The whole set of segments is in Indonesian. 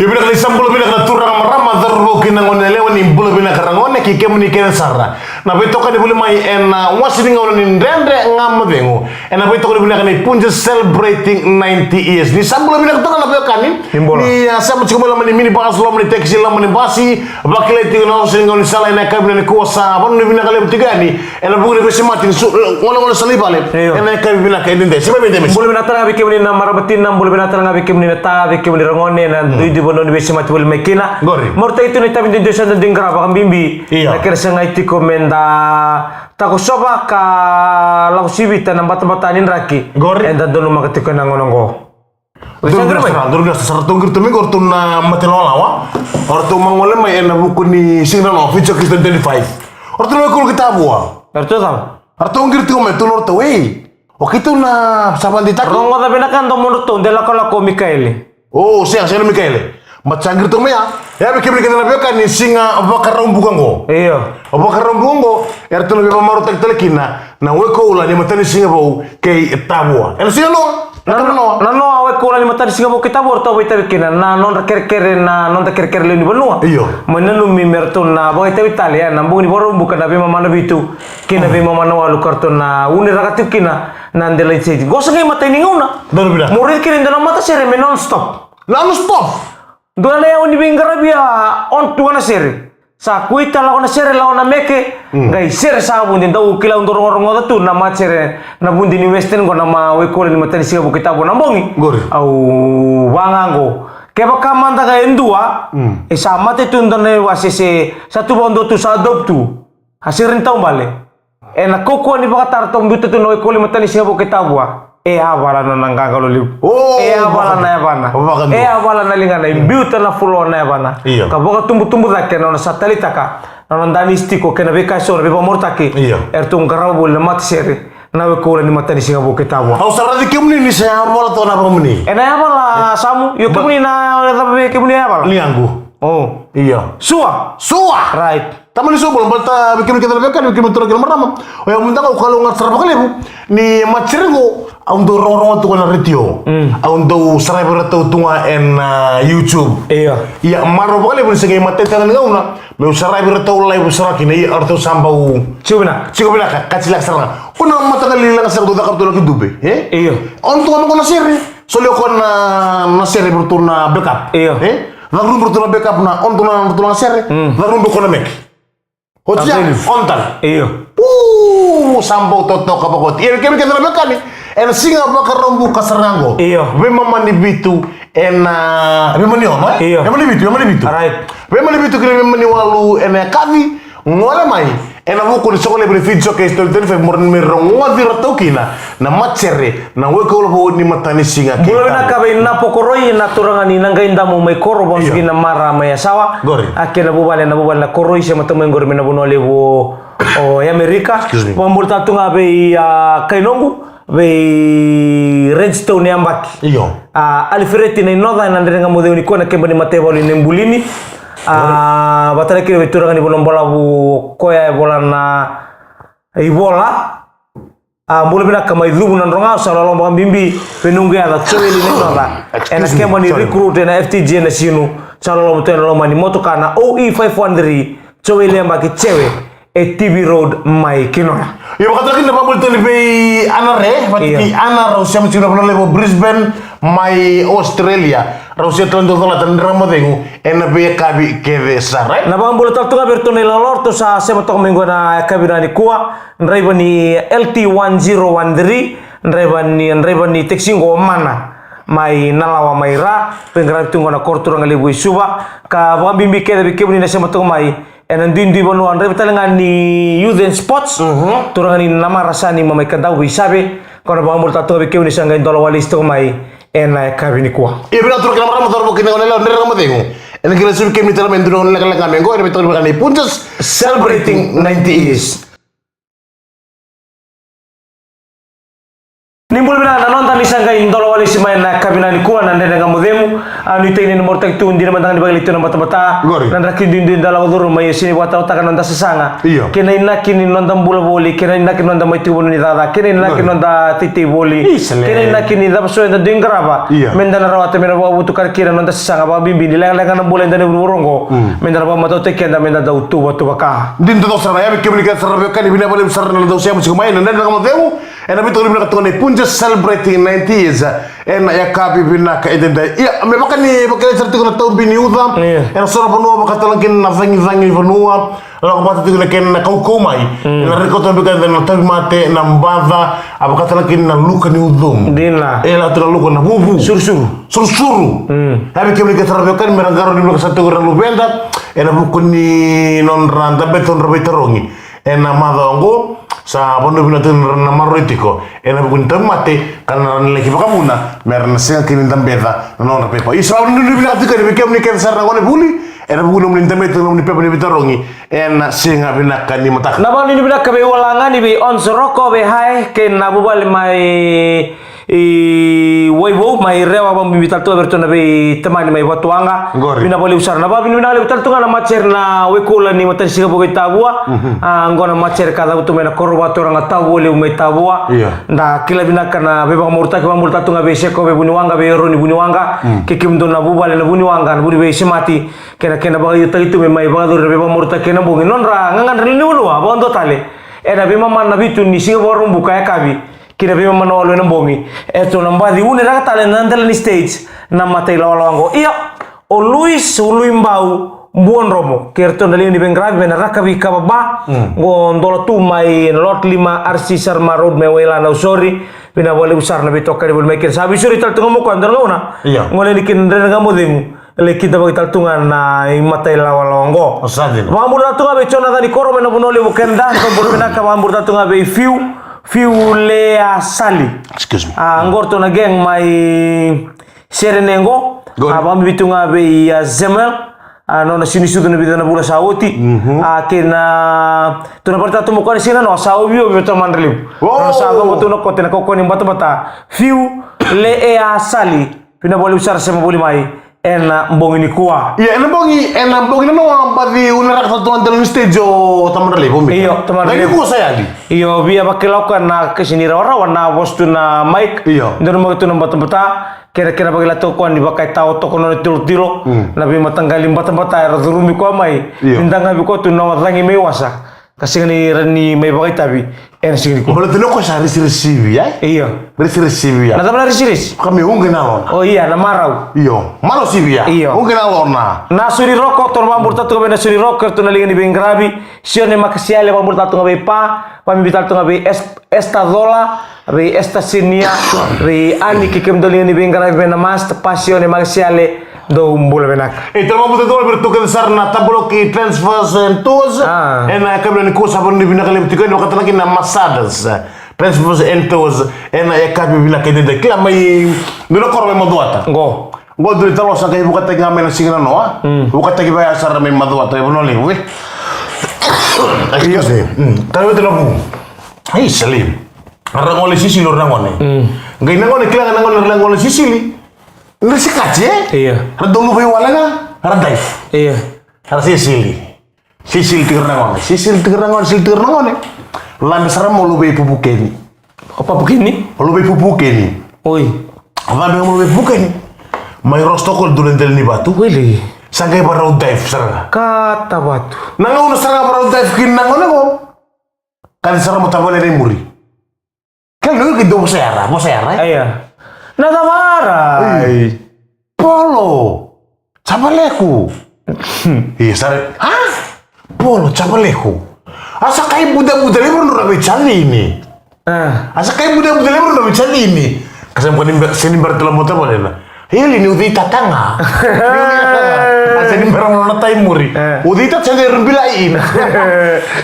Ibina kali sambul bina kala turang marama darbo kina ngone lewa ni bulu bina karangone ki kemu ni kena sarra. Na beto kan bulu mai en wasi ni ngone ni ndende ngam bengo. En beto kan bina kan punja celebrating 90 years. Ni sambul bina kata kan beto kan ni sama cuma lama ni mini bahas lama ni teksi lama ni basi bakile ti ngone sing ngone sala na kabina ni kuasa. Apa ni bina kali bertiga ni. En bu ni besi mati ngone salibale. En kali bina ka indende. Siapa bina mes? Bulu bina tara bikim ni na marabatin na bulu bina tara bikim ni na ta bikim ni rangone na duidi bono ni besi mati bulu mekina. Morta itu ni tabi dinjo sa ding graba kan bimbi. Nakira sa ngai ti komenda tako soba ka lau sibita na bata-batanin raki. Enda dono makatiko na ngonongo. Durga sartung gitu mi gortun na matelola wa. Ortu mangole mai ena buku ni singna no ficho Kristen 25. Ortu no kul kita bua. Ortu tam. Ortu ngir tu me tulor tu we. Okitu na saban ditaki. Rongo da binakan to monoto de la kola ko Mikaeli. Oh, siang Mikaeli. Macangir tu me ya bikin bikin na kan ni singa bakar rumbukan go. Iyo. Bakar rumbukan go. Ertu no maru tek telekina. Na we ko ula ni matani singa bau kay tabua. El singa no. No, awe ko ni matani singa bau kita bor to we tabikina na non kerker na non kerker le ni benua. Iyo. Menenu mi merton na boy tabi Italia na mbuni borom bukan na be mama na bitu. Kina be mama na walu karton na uni ragatik kina nandela itseti. Gosa ngai matani nguna. Dalo bila. Murid kini dalam mata sere non stop. Non stop. Dua leo ni bingarabia on tuana sere. Sa kuita la ona sere la ona meke. Ngai sere sa bundi tau kila untuk orang-orang tu nama sere na bundi ni western ko nama we ko ni matani siga bukita bo nambongi. Au wangango. Keba kamanta ka endua. E sama te tundone wasese satu bondo tu sa adoptu. Hasirin tau bale. E na koko ni bakatar tong buta tu no ko ni matani siga bukita bo. Awala na nanggaga liu. Awala na yabana. Awala na lingana. Imbiuta na fulo na yabana. Kaboka tumbu-tumbu dake na satelita ka. Na ndanistiko kena beka so na beba mortaki. Ertung karabu na matsere. Na we ko ni matani singa bo kitabu. Au saradi kemni ni sa awala to na pamni. Na yabala samu. Yo kemni na tabe kemni yabala. Liangu. Oh, iya. Sua. Right. Taman iso bolong balta bikin kita lebekan bikin betul kita meram. Oh yang minta kalau ngat serap kali bu. Ni maceringo untuk orang tu kan retio. Untuk serap retio tunga en YouTube. Iya. Iya maro kali pun segi mate tangan ngau na. Meu serap retio live serap kini arto sambau. Cubina kacilak serap. Kuna mata kali lang serap tu tak betul lagi dube. Iya. Untuk apa kau nasiri? Solio kau nasiri bertuna backup. Iya. Lalu bertuna backup na on tuna bertuna nasiri. Lalu kau mek. Hotia ontal. Iyo. Sambau toto kapakot. Iya kami kita lebekan ni. En singa bakar rombu kasarango. Iyo. Bema mani bitu en bema ni ono. Iyo. Bema ni bitu. Right. Bema ni bitu kini bema ni walu en kavi ngole mai. En abu ko sokole beri video ke istol ten fe morn mi rongo di ratau kina. Na macere na we ko lo ni matani singa kita. Bulo na kabe na pokoroi na turangani nanga indamu mai koro bang sugina mara mai sawa. Akena bubale na koroi se matamu ngor mena buno lewo o Amerika. Pambul tatunga be kainongu be redstone yambaki. Iyo. Alfredi na inoda na ndenga modeu ni kona kemba ni matebo ni mbulini. Batale kiri beturang ni bolong bola bu koya bola na ibola. Mula bina kamay lubu nan ronga sa lolong bimbi penunggu ada cewek ini nora. Enak kemba ni recruit na FTJ na sinu. Sa lolong betul lolong mani moto kana OE 513 cewek yang bagi cewek. TV Road mai kinora. Ya bakal kita pabul tu lebih anare, berarti anar Rusia mencuri pernah lewo Brisbane mai Australia. Rusia telan tola tan drama dengu NB kabi keve sare. Na bang bola tu kabar tu nelolor tu sa sebetok minggu na kabirani kuah. Nreba ni LT1013 nreba ni teksingo mana. Mai nalawa mai ra penggerak tunggu na korturang lewo isuba ka bimbi kede bikebuni na sebetok mai. En dindi bonu andre betalengan ni youth and sports turangan ni nama rasa ni mamai kadau bisabe kono bangmul tatu be kewni sanga indolo walis to mai en kabini kwa iya benar turun kamar motor bukin ngone ndere ngamo dengu en kira sub kemi tala men dunon lekal ngamengo en betul bakal ni punjas celebrating 90 years. Nimbul bina na nonton ni sanga indolo walis mai na kabina ni kwa na ndere ngamo demu anu ite ini nomor tek tundi na mandang di bagal itu na bata-bata. Gori. Nan rakin din dalam dulu mai sini buat tahu takan nanda sesanga. Iya. Kena inakin nanda bola boli, kena inakin nanda mai tu bolu ni tata, kena inakin nanda titi boli. Isle. Kena inakin ni dapat so nanda dengarapa. Iya. Mendana rawat mena bawa tukar kira nanda sesanga ba bimbi ni leng-lengan na bola nanda burongo. Mendana bawa matau tek nanda menda dau tu batu baka. Din to sarana ya komunikasi sarana kan ibina boleh sarana do siya musik main dan kamu tahu enak itu ibina katong ni punja celebrating 90s enak ya kapi bina ka edenda iya me makan ni pakai cerita ko tahu bini uda enak sora panua makatalang kin nafangi panua lalu kapata tu ken kau komai enak rekoto bikan dan tahu mate nambada apa katalang kin na luka ni udum Dina. ela tu luka na bubu suru tapi komunikasi sarana kan merangkaro di belakang satu orang lu benda enak buku ni non randa beton rongi ena madongo sa bondo binatun na marritiko ena buku mate karena nilai pakamuna merna senga kini tambeda non pepa isra bondo binatiko ni bikem ni kan sarna ngone buli ena buku ni tambeto ni pepa ni bitarongi ena senga binakan ni matak Napa ni binak kabe walangan ni bi on soroko be hai ke nabu bali mai waibo mai rewa bang bibital tu bertona be temani mai batuanga Gori. bina bali usar napa bina bali bital tu ngana macer na wekula ni mata siga bogai tabua ngona macer kada utu mena korba tu orang tabu le umai tabua Iya. nda kila bina kana be bang murta ke bang murta tu ngabe seko be buniwanga be ro ni buniwanga ke kim don nabu bali na buniwanga na buni be semati kena bagai itu me mai badur be bang murta kena bongi non ra ngangan rilni ulwa bondo tale era be mama na bitu ni siga borum buka ya kabi kira bima manolo na bongi eto nambadi une raka tale nandala ni stage na matai lawango iya o Luis Uluimbau buon romo kerto ndali ni bengravi mena raka bi kababa go ndolo tu mai lot 5 RC Sarma Road me wela na usori bina wale usar na bitoka ni bol maker sabi suri tal tungo mo ko andar ngona Iya. ngole ni kin ndere ngamo demu le kita bagi tal tungan na matai lawango Osadin. mamur tal tunga be chona dani koro mena bunole bukenda ko bor mena ka mamur tal tunga be fiu lea sali excuse me ngorto na geng mai serenengo Good. abam bitunga be ya zemel nona sini sudu na bidana bula sauti kena tuna parta tu mo ko sina no saubio beto mandreliu Oh. no sago mo tuno ko tena ko ni bata fiu lea sali pina boli usar sama boli mai ena mbongi ni kuwa iya ena bongi na no ambadi una raka tu andal stage taman rele bombe Iyo, taman lagi rele. ku saya di iyo biya bakilaw na kesini rawa na bostu na mic Iyo. ndero mo na bata-bata kira-kira bagila to ko ni bakai tao to kono tiro nabi matanggalim bata-bata era durumi ko mai Iyo. indanga bi ko tu na rangi mewasa kasi ni may bakai tabi en sigi ko boleh tenok sa receive ya iyo receive ya na tabla risiris kami unge na lona oh iya na marau iyo malo sivi ya Iyo. unge na lona na suri roko to mambur tatu be na suri roko to na lingi be grabi sione makasiale mambur tatu be pa bital to be esta dola be esta sinia be ani kikem do lingi be grabi be na mas pasione makasiale do umbul benak itu mau betul betul bertukar sarna tablo ki transfers and tours ena kabla ni kusa bon ni bina kali betul wakati lagi na masadas transfers and tours ena ya kabi bina kede de kila mai dulu korbe maduata go Gua dulu tahu sa kay buka tagi ngamen singana no buka tagi bayar sarna mai maduata ya bonoli we excuse me tahu itu lagu ai salim arangole sisi lor nangone ngai nangone kila nangone arangole sisi Nasi kace? Iya. Redong lu wala nga, raday. iya Har sisili. Sisil tirnangon. Sisil tirnangon. Lambe saram mo lu be pupukeni. apa begini Lu be pupukeni. oi Lambe mo lu be pupukeni. May rostokol dulen del ni batu. wili Sangay para dive sarga. kata batu Nangauna sarga para dive kin nangon ko. Kan saram mo tabole ni muri. Kan lu kido mo sayara. iya na tamarai Polo. Chapaleku. Iya sare. Hah? Polo chapaleku. Asa kai buda-buda lebron ora becali ini. Asa kai buda-buda lebron ora becali ini. Kasam ko sini bertelam mota boleh na. Hili ni udita tanga. Asa ni berang na tay muri. Udita chale rumbilain.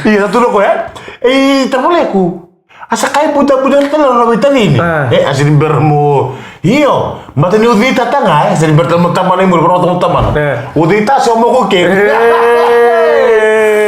Iya satu loko ya. Chapaleku. Asa kai buda-buda telan ora becali ini. Asa ni bermo iyo, mata ni udita tanga ya, jadi bertemu teman yang bertemu teman. Udita semua kukir.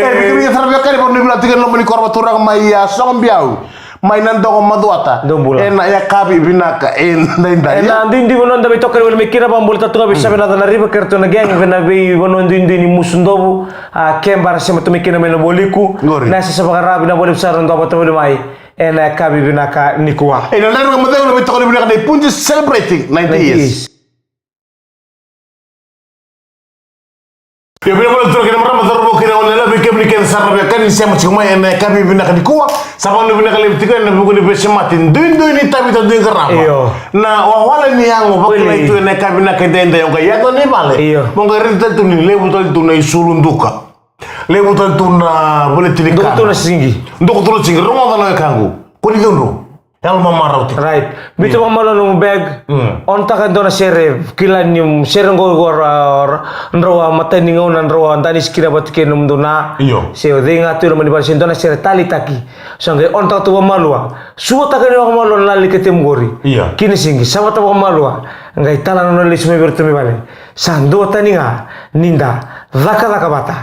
Bikin sarbiak kali pun dibilang tiga nomor di korban turang maya sombiau. mainan dong maduata. Dombula. Enak ya kabi binaka enda ya. Ndi wonon da bitokere wala mikira bambul tatu bisa bena na riba kerto na geng bena be wonon ndi ni musundobu a kembar sema to mikina mena boliku na sa sabagara bina boli saron do bato boli mai ena kabi binaka nikwa. Ena na ngamadeng na bitokere binaka na punji celebrating 90 years. Ya bila boleh turun kita merama terus kira oleh lebih ke berikan sarana kan ini siapa cuma yang kami bina kali kuah sama ni bina kali tiga yang bukan bersematin duin ini tapi tak duin kerana nah wawala ni yang bakal itu yang kami bina kita yang kaya tu ni balik mungkin itu tu ni lebu tu na isulun duka lebu tu na boleh tilikan tu na singi rumah tanah kanggu kau ni tu yang mamarau ti right bito mamalo no bag on ta kan dona sere kilan yung sere ngor nroa matani ngona nroa antani skira batike num dona se odinga tu no mani barsin dona sere tali taki sange on ta tu mamalua suwa ta kan yo mamalo lali ketem gori kini singi sawa ta mamalua ngai tala no lis me bertemi bale sando taninga ninda daka bata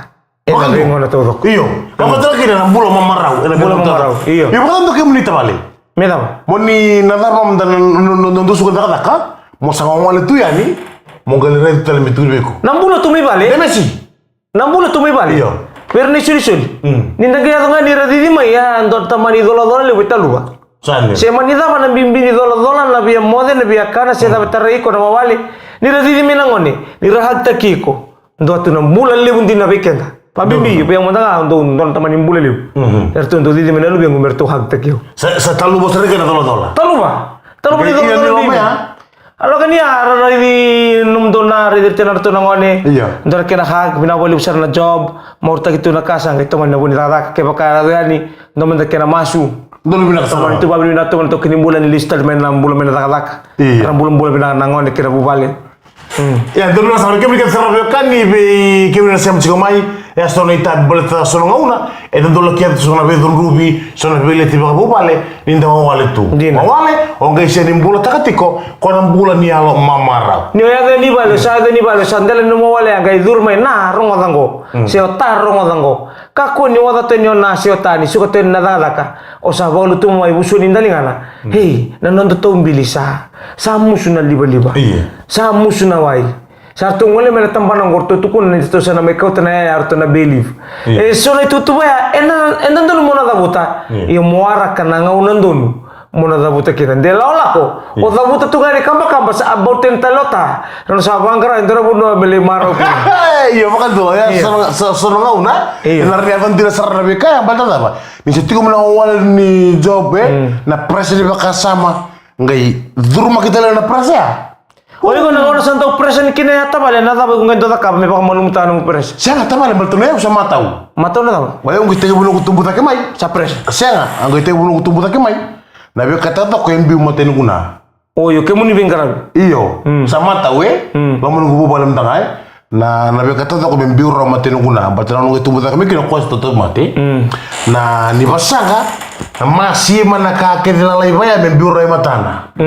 ena ngona to dok kamu tu kira nambulo mamarau iyo bukan tu kemunita bale Medam. Moni nadar dan nonton suka daka mau sama wale tu ya ni mau galera itu dalam itu beku. Nambulo tu mi bale. Demesi. Nambulo tu mi bale. Iyo. Perni suri. Ninda kaya tu ngani radi di mai ya andor tamani dola le beta luba. Sane. Se mani da mana bimbi dola na bia mode na bia kana se da betarei ko na wale. Ni radi di minangone. Ni rahat takiko. Ndo tu nambulo le bundi na bekenda. Pabimbi, yang mana untuk teman imbul liu. Ertu untuk di mana lu yang mertu hak tekio. Saya talu bos rega na dola. Talu di dola ya. Alo kan ya, ada di num donar di tenar tu nangone. Iya. Ndor kena hak bina boleh besar na job, mau tak itu na kasang itu mana boleh rada ke bakal ada ni, num ndak kena masu. Dulu bina sama. Itu babi bina tu untuk kini bulan lista main bulan main tak. Iya. Bulan bina nangone kira bubale. Ya, dulu sama kita berikan sarana kan ni be kena siapa cikomai. Ya sono ita boleh tak sono ngauna. Dulu kita sono be rubi, sono be leti bapa bupale. Ninda wale tu. Wale, orang isi ni bulan tak ketiko. Konan bulan ni alo mamara. Ni ada ni bale, saya ada ni bale. Sandal ni mau wale angkai durmai na rongo tango. Seotar rongo tango. Kako ni wada tu ni ona seotani. Suka tu ni nada laka. Osa balu tu mau ibu sunin dali ngana. Hei, nanondo tu bilisa. Samu suna liba. Sa musuna wai sartu ngole mena tampana ngorto tukun ni to sana mekau tana ya arto na believe so na tutu ya ena ndonu mona da buta iyo muara kana ngaunan donu mona da buta kina de la ko o da buta tu gari kamba sa about talota no sa bangara indra buno beli maro iyo makan tu ya sono ngauna ina ri avantira sarna beka yang bata apa ni setiko mena awal ni job na presiden bakasama ngai durma kita na presa. Oli ko na oras ang tao presen kina yata bale na tabi kung ganito takap may pakamalumutan ng presen. Siya nga tama balto na sa mataw. Mataw na tao. Wala yung gitay bulong kutumbuta kemay Sa presen. Siya nga ang gitay bulong kutumbuta kemay. Nabi kata to ko yung biu maten kuna. Oyo kemu ni bingkarag. Iyo. Sa mataw lamun gubo balam tangay. Na nabi kata to ko yung biu ro maten kuna. Batra nung kutumbuta kemay kina ko to mati. Na ni basanga masih manakakilala ibaya yung biu ro matana.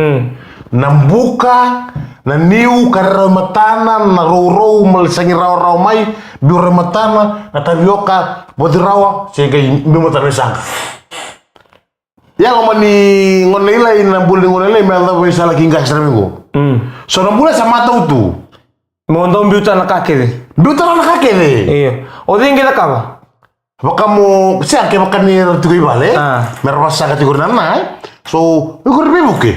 Nambuka na niu karera matana na roro malisangi raw mai biure matana na tabioka bodirawa sehingga bimutan misang yang ngomani ngonilai na buling ngonilai melda bisa lagi nggak sereminggu so nambula sama tau tu Mondong biutan na kake deh iya o din gila ka ba kamu siya ke makan ni tukoy bale merasa kategori nana so ikut bibuke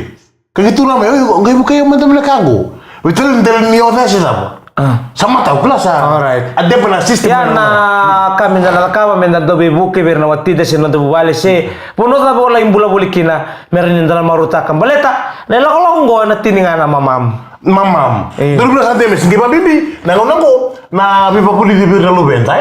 kayak gitu namanya, nggak buka yang mantan belakangku. Betul dari niatnya sih sama. Sama tahu kelas Alright. Ada pernah sistem. Ya na kami dalam kawa menda dobe buke berna wati desi na dobe wale se. Puno da bola imbula bulikina merin dalam maruta kambaleta. Nela kalau nggo na tiningana mamam. Dulu belas ade mes ngiba bibi. Nango na biba puli di bir lu benta.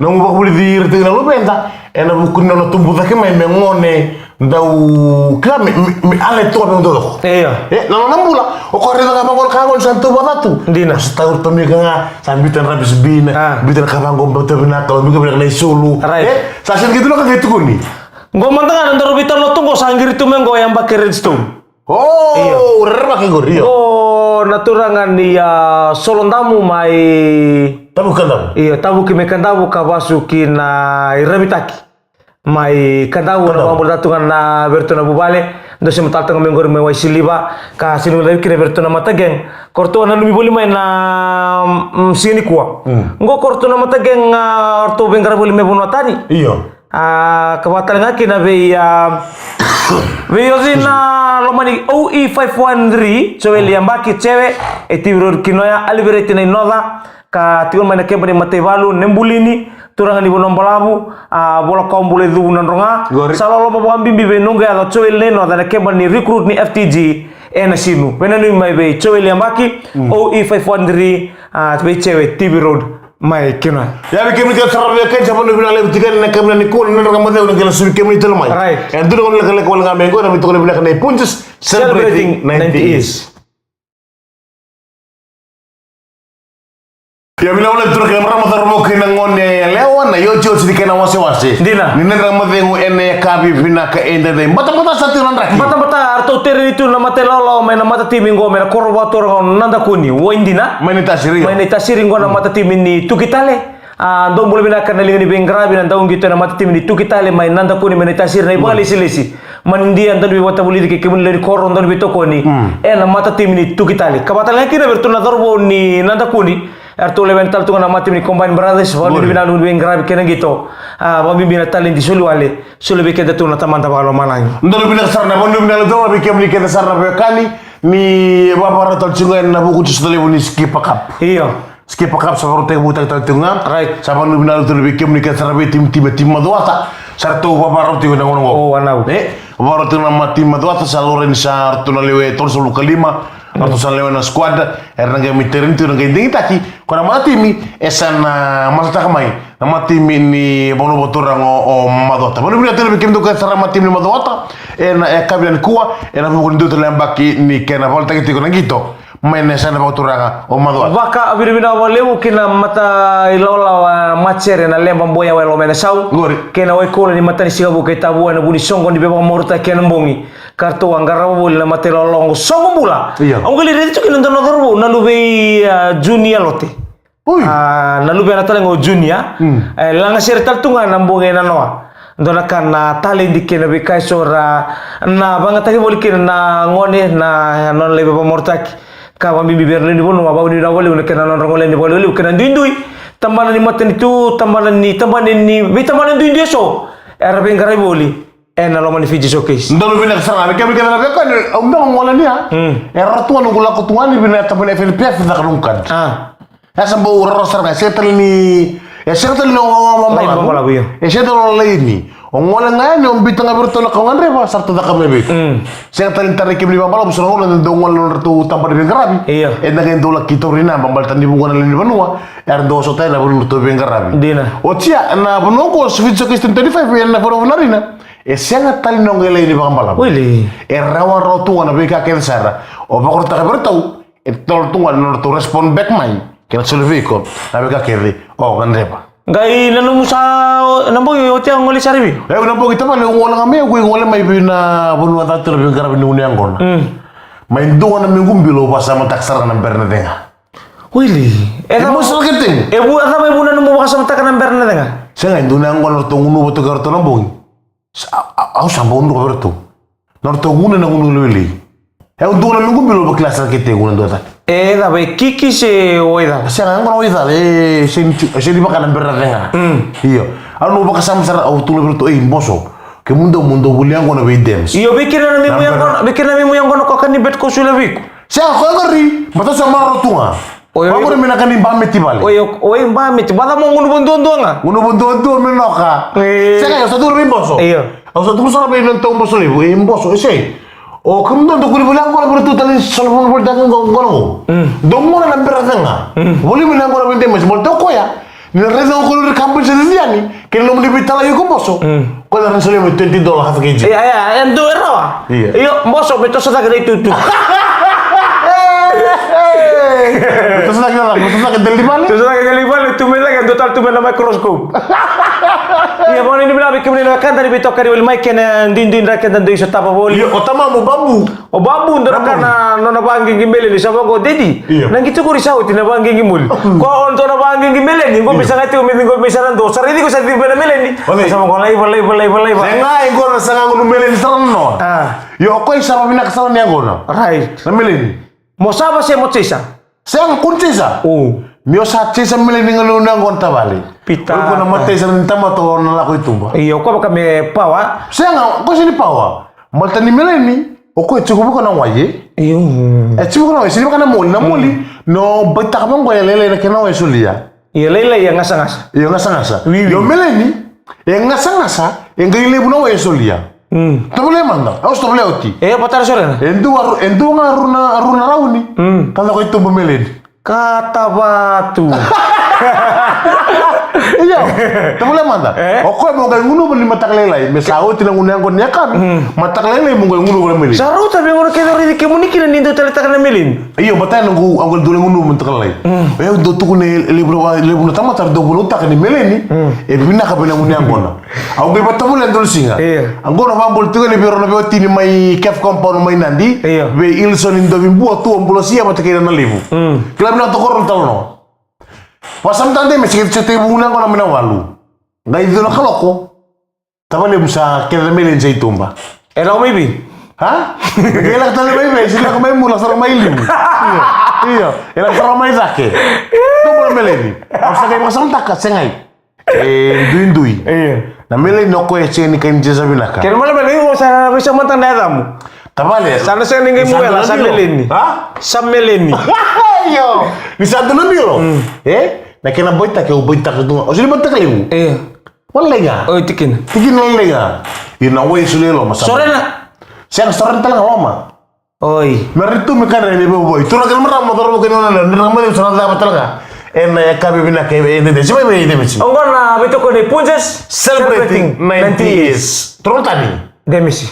Nango ba puli di irte na lu benta. Ena bukun na tumbuta ke mai mengone. Dau kira mi ale tu apa untuk? Iya. Nang nambula. O korre na kapangol kangon santo batatu. Dina. Setahun pemiga sambitan rabis bina. Bitan kapangol betul bina kalau miga bina lay sulu. Sasin gitu lo kan gitu kuni. Nggo mantangan ndoro bitan lo tunggo sanggir itu menggo yang pakai redstone. Oh, udah pakai gori. Oh, naturangan dia solondamu mai. Tabu kan tabu. Iya, tabu ki mekan tabu kabasuki na irabitaki. mai kadau na mambo datungan na bertona bubale ndo se matal tanga mengor me waisi liba ka sinu lagi kire bertona mata geng korto na lumi boli mai na sini kuwa ngo korto na mata geng orto bengara boli me bono tani Iya. kabatal ngaki na be Veyozina lomani OE513 cewek liambaki cewek etiwiro kinoya alibereti na inoda ka tigon mana kebani matevalu nembulini turang ni bonom balabu bola kombule du nandronga salolo babo ambimbi be nunga ya cewek leno da kebani recruit ni FTG ena sinu penanu mai be cewek liambaki OE513 be cewek TV road mai kina ya bi kemni ka sarab ya kan sabon bi nale tigan na kemna ni ko na ngam de ngel su kemni tel mai Right. en dulu ngol lek wal ngam ngo na bi to bi lek ne punches celebrating 90 years ya mina wala tur ke mara madar mo kina ngone lewa na yo jo sidike na wase wase Dina. ni na ngam de ngo ene ka bi bina ka ende de mata satu nan raki Bata arto teri itu na mate lolo me na mata timi ngo me na korbator nanda kuni wo indina manita siri mai neta siringo na mata timi ni tukitale ndo mbole bina kana lingini bengrabi na ndaung gitu na mata timi ni tukitale mai nanda kuni mai neta sir na ibali silesi manindi anda bi wata buli ke kemun leri koron ndo bi tokoni na mata timi ni tukitale kabatala kina bertuna dorbo ni nanda kuni arto levental tu na mata timi ni combine brothers wali bina lu bengrabi kena gitu babi bina talent di sulu wale sulu be keda tu na tamanta balo manang ndolo bina sarna bondo bina do bi kemni ke sarna be kani ni baba ratal cunga na buku tsale buni skip up iya skip up sa rote buta ta tunga Right. sa panu bina do bi kemni ke sarna be tim maduata sarto baba roti na ngono oh wanau baba roti na tim maduata sa loren sa to na lewe torso kalima atau sa lewe na squad nga miterin tu nga indingi taki kona matimi esan masata kamai na matimi ni bono botorang o maduata bono bina tele bi kemdo ka sarna matimi maduata kabilan kuwa na buku ndu tele baki ni kena volta ki tiko ngito mene sana botoranga o maduata Vaka biribina walewu kina mata ilola macere na lemba mboya welo mena sau Gori. kena wai kola ni mata ni sigabu ke tabu na buni songo ni beba morta kena mbongi kartu angara bol na mata lolongo songo bula Iya. ongeli retu kina ndono dorbo na lube junior lote Ui. na lube na talengo junior langa sere taltunga na mbongi na noa ndona kana talent kena be kaisora na banga taki boli kena na ngone na non lebe ba mortaki kawan bibi berlin pun mau bawa ni rawali udah kena nonton oleh ni boleh lu kena duindui tambalan ni matan itu tambalan ni tambalan duindui so era bengkarai boli na lo mani Fiji showcase ndolo bina sarna be kemni ke na be kan umba ngola ni ha ratu anu gula kutuani bina tabun FLPF da kanungkan ya sambo urosar na setel ni ya setel no Lain pembalap, iya. ya setel laini ongola ngani ombitanga bertolak kawan reba sarta da kamebe setel tari kibli bambala busoro ngola ndo ngola ratu tampa de bengarabi Iya. na ngen dola kitorina bambal tandi bunga na lini banua do so tay na bunu to bengarabi Dina. otia na bunoko switch ke 25 ya na foro narina senga tali no ngela ini bambala Wili rawan rotu na beka ken sara o bakor ta bertau tol tunga no to respond back mai kena sulviko na beka kedi o ganreba gai nanu musa nambo yo tia ngoli saribi na bogi tamane ngola ngame ko ngola mai bina bunu ta ter bin garab ni uniangona mai ndonga na mingumbi lo basa mataksara na berna denga Wili mo so keting ebu ata mai bunan mo baka samta kana berna denga senga ndunangona to ngunu boto garto na bongi au sambo ndo berto norto ngunu na ngunu leli ndona mingumbi lo baklas kete ngunu ndota da be kiki se oida senga ngona oida le sen baka na berna denga iyo anu baka samsara au tulo berto mboso ke mundo buliango na bedems iyo bikira na mimu yang kono kokani bet ko suleviku senga ko ngari mata sama rotunga Oyo. Ako rin minakani mbameti bali. oy mbame bada mo ngunu bondondo nga Uno buntu menoka. Senga yo satu rimboso. Iyo. Au satu sana be nang tong boso libu, imboso ese. O kamu ndo kuli bulang ko bertu tali salpon berdagang gono. Dongo na beratanga. Boli bilang ko bente mas bol toko ya. Ni rezo ko ri kampus sediani. Ken lo mli bitala yo komboso. Ko na resole mo $20 half kg. iya endo erawa Iya. iyo mboso beto sa tagad itu Terus lagi lah, terus lagi dari mana? Terus lagi kali balik tu mela kan total tu mela microscope. Iya, mau ini bilang bikin kan tadi betok kali wali mic kena din rakyat dan iso tapa boli. Iya, otama mau babu. O babu ndara kana nona bangi gimbele ni sabo ko dedi. Iya. Nang gitu ko risau tina bangi gimbul. Ko on to na bangi gimbele ni ko bisa ngati umi ko bisa nan do sari di ko sa di bela mele ni. Sama ko lai. Senga ingona sanga ngunu melen sarno. Yo ko isa mabina kasana ni agona. Right. Na melen. Mo saba se mo tsisa. Senga kuntisa. Oh. Mio sa tsisa melen ngalo nang gonta bali. Pita. Ko na matay sa nintama to na lako itumba. Iyo ko baka me pawa. Senga ko sini pawa. Malta ni melen ni. O ko chugo ko na waye. Iyo. Chugo na waye sini kana moli na moli. No bata ka ngo lele na kana waye sulia. Iya lele yang ngasa-ngasa. Iyo ngasa-ngasa. Oui. Yo melen ni. Yang ngasa-ngasa yang gile buna waye sulia. Tabule manda. Aus tabule oti. Patar sore na. Endu nga aruna rauni. Kalau ko itumba melen. Kata batu. Iya, tabule manda. Oko mo gal ngunu beli matak lelai. Mesau tina ngunu yang kon yakan. Matak lelai mo gal ngunu beli melen. Saru tapi ngono kaya ri komuniki na nindo tali takana melin. Iyo, batay nunggu anggal dule ngunu matak lelai. Do tu kune lebro na tamatar do bulu tak ni meleni. Bina ka bina ngunu yang kona. Au be batabule ndul singa. Anggono mambul tu ni biro na be tini mai kef compound mai nandi. Be ilson indo bimbu tu ambulo sia matakira na lebu. Kila bina to koron talono. Pasam tante meski cete bunga ko na minawalu. Ngai do na kaloko. Tabale busa kira melin sa itumba. Ela maybe. Ha? Ela tale may sila ko may mula sa may lim. Iyo. Ela sa may zake. To mo melin. Asa kay masam tak sengay. Duindui. Iya. Na melin no ko eche ni kan jesa binaka. Kira malam ini mo sa bisa mantang dadamu. Tabale. Sana sa ningai mo ela sa melin ni. Ha? Sa melin ni. Iyo. Bisa do na bilo. Na kena boita ke boita ke dunga. O sili boita ke lebu. Iya. Walega. Oh tikin. Tikin walega. Ina way sulelo masama. Sore na. Siang sore talang loma. Oi. Meritu mekana ni boy. Tu nak mara motor mo kena na nama ni sore dapat talaga. En kabi bina ke ende de. Siapa ide mesi? Onggon na beto ko ni punjes Celebrating 90 years. Terus tadi. Demisi.